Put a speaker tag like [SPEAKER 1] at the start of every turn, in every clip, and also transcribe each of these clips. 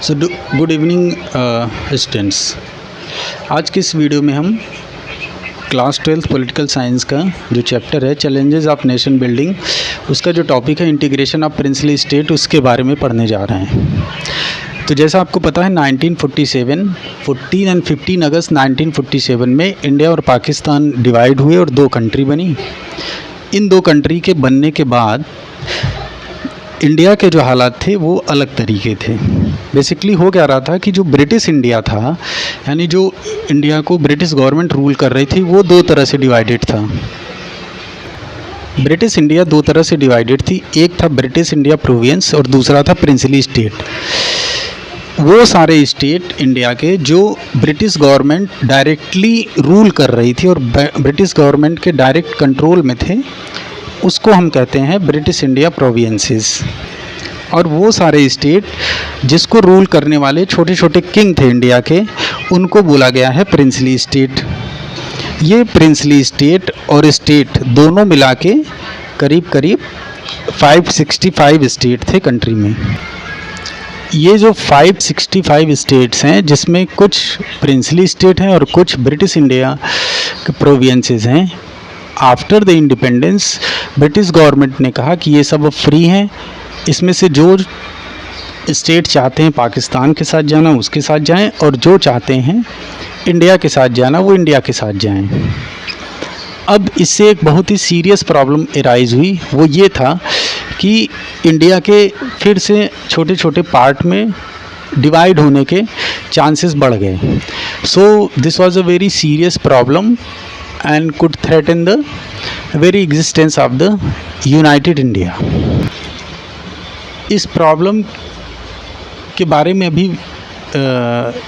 [SPEAKER 1] So good evening students. आज की इस वीडियो में हम क्लास 12th पॉलिटिकल साइंस का जो चैप्टर है चैलेंजेस ऑफ नेशन बिल्डिंग, उसका जो टॉपिक है इंटीग्रेशन ऑफ प्रिंसली स्टेट, उसके बारे में पढ़ने जा रहे हैं। तो जैसा आपको पता है 1947 14 एंड 15 अगस्त 1947 में इंडिया और पाकिस्तान डिवाइड हुए और दो कंट्री बनी। इन दो कंट्री के बनने के बाद इंडिया के जो हालात थे वो अलग तरीके थे। बेसिकली हो क्या रहा था कि जो ब्रिटिश इंडिया था, यानी जो इंडिया को ब्रिटिश गवर्नमेंट रूल कर रही थी, वो दो तरह से डिवाइडेड था। ब्रिटिश इंडिया दो तरह से डिवाइडेड थी, एक था ब्रिटिश इंडिया प्रोविंस और दूसरा था प्रिंसली स्टेट। वो सारे स्टेट इंडिया के जो ब्रिटिश गवर्नमेंट डायरेक्टली रूल कर रही थी और ब्रिटिश गवर्नमेंट के डायरेक्ट कंट्रोल में थे, उसको हम कहते हैं ब्रिटिश इंडिया प्रोविंसेस। और वो सारे स्टेट जिसको रूल करने वाले छोटे छोटे किंग थे इंडिया के, उनको बोला गया है प्रिंसली स्टेट। ये प्रिंसली स्टेट और स्टेट दोनों मिला के करीब करीब 565 स्टेट थे कंट्री में। ये जो 565 स्टेट्स हैं, जिसमें कुछ प्रिंसली स्टेट हैं और कुछ ब्रिटिश इंडिया के प्रोविंसेस हैं, after the independence British government ने कहा कि ये सब फ्री हैं, इसमें से जो स्टेट चाहते हैं पाकिस्तान के साथ जाना उसके साथ जाएं, और जो चाहते हैं इंडिया के साथ जाना वो इंडिया के साथ जाएं। अब इससे एक बहुत ही सीरियस प्रॉब्लम एराइज हुई। वो ये था कि इंडिया के फिर से छोटे छोटे पार्ट में डिवाइड होने के चांसेस बढ़ गए। So this was a very serious problem and could threaten the very existence of the United India। इस प्रॉब्लम के बारे में अभी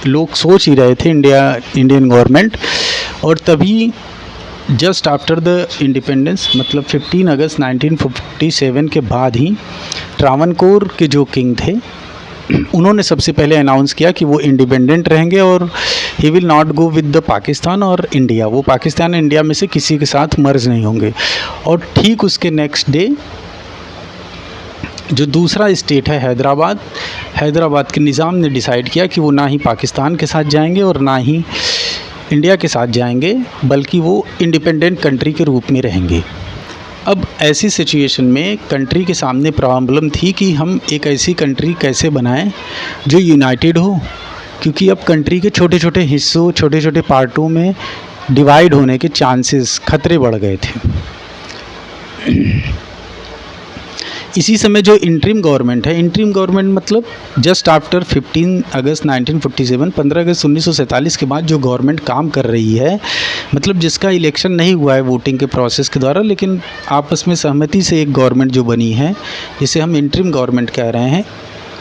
[SPEAKER 1] लोग सोच ही रहे थे इंडियन गवर्नमेंट, और तभी जस्ट आफ्टर द इंडिपेंडेंस, मतलब 15 अगस्त 1947 के बाद ही ट्रावनकोर के जो किंग थे, उन्होंने सबसे पहले अनाउंस किया कि वो इंडिपेंडेंट रहेंगे और he will not go with the Pakistan और इंडिया। वो पाकिस्तान और इंडिया में से किसी के साथ मर्ज नहीं होंगे। और ठीक उसके नेक्स्ट डे जो दूसरा स्टेट है हैदराबाद के निज़ाम ने डिसाइड किया कि वो ना ही पाकिस्तान के साथ जाएंगे और ना ही इंडिया के साथ जाएंगे, बल्कि वो इंडिपेंडेंट कंट्री के रूप में रहेंगे। अब ऐसी सिचुएशन में कंट्री के सामने प्रॉब्लम थी कि हम एक ऐसी कंट्री कैसे बनाएं जो यूनाइटेड हो, क्योंकि अब कंट्री के छोटे छोटे हिस्सों, छोटे छोटे पार्टों में डिवाइड होने के चांसेस, खतरे बढ़ गए थे। इसी समय जो इंटरिम गवर्नमेंट है, इंटरिम गवर्नमेंट मतलब जस्ट आफ्टर 15 अगस्त 1947, 15 अगस्त 1947 के बाद जो गवर्नमेंट काम कर रही है, मतलब जिसका इलेक्शन नहीं हुआ है वोटिंग के प्रोसेस के द्वारा, लेकिन आपस में सहमति से एक गवर्नमेंट जो बनी है, जिसे हम इंटरिम गवर्नमेंट कह रहे हैं,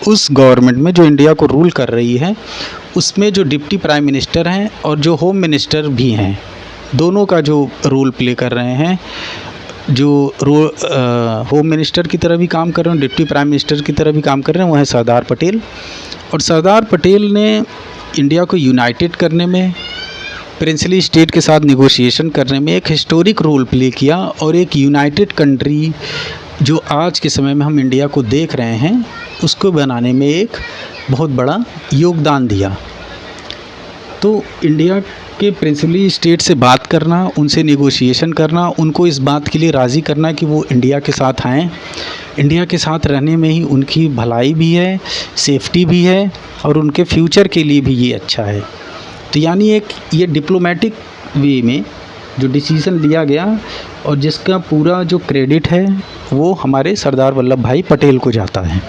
[SPEAKER 1] उस गवर्नमेंट में जो इंडिया को रूल कर रही है, उसमें जो डिप्टी प्राइम मिनिस्टर हैं और जो होम मिनिस्टर भी हैं, दोनों का जो रोल प्ले कर रहे हैं, जो होम मिनिस्टर की तरह भी काम कर रहे हैं, डिप्टी प्राइम मिनिस्टर की तरह भी काम कर रहे हैं, वो है सरदार पटेल। और सरदार पटेल ने इंडिया को यूनाइटेड करने में, प्रिंसली स्टेट के साथ निगोशिएशन करने में एक हिस्टोरिक रोल प्ले किया, और एक यूनाइटेड कंट्री जो आज के समय में हम इंडिया को देख रहे हैं, उसको बनाने में एक बहुत बड़ा योगदान दिया। तो इंडिया के प्रिंसिपली स्टेट से बात करना, उनसे निगोशिएशन करना, उनको इस बात के लिए राज़ी करना कि वो इंडिया के साथ आएँ। इंडिया के साथ रहने में ही उनकी भलाई भी है, सेफ्टी भी है, और उनके फ्यूचर के लिए भी ये अच्छा है। तो यानी एक ये डिप्लोमेटिक वे में जो डिसीज़न लिया गया, और जिसका पूरा जो क्रेडिट है वो हमारे सरदार वल्लभ भाई पटेल को जाता है।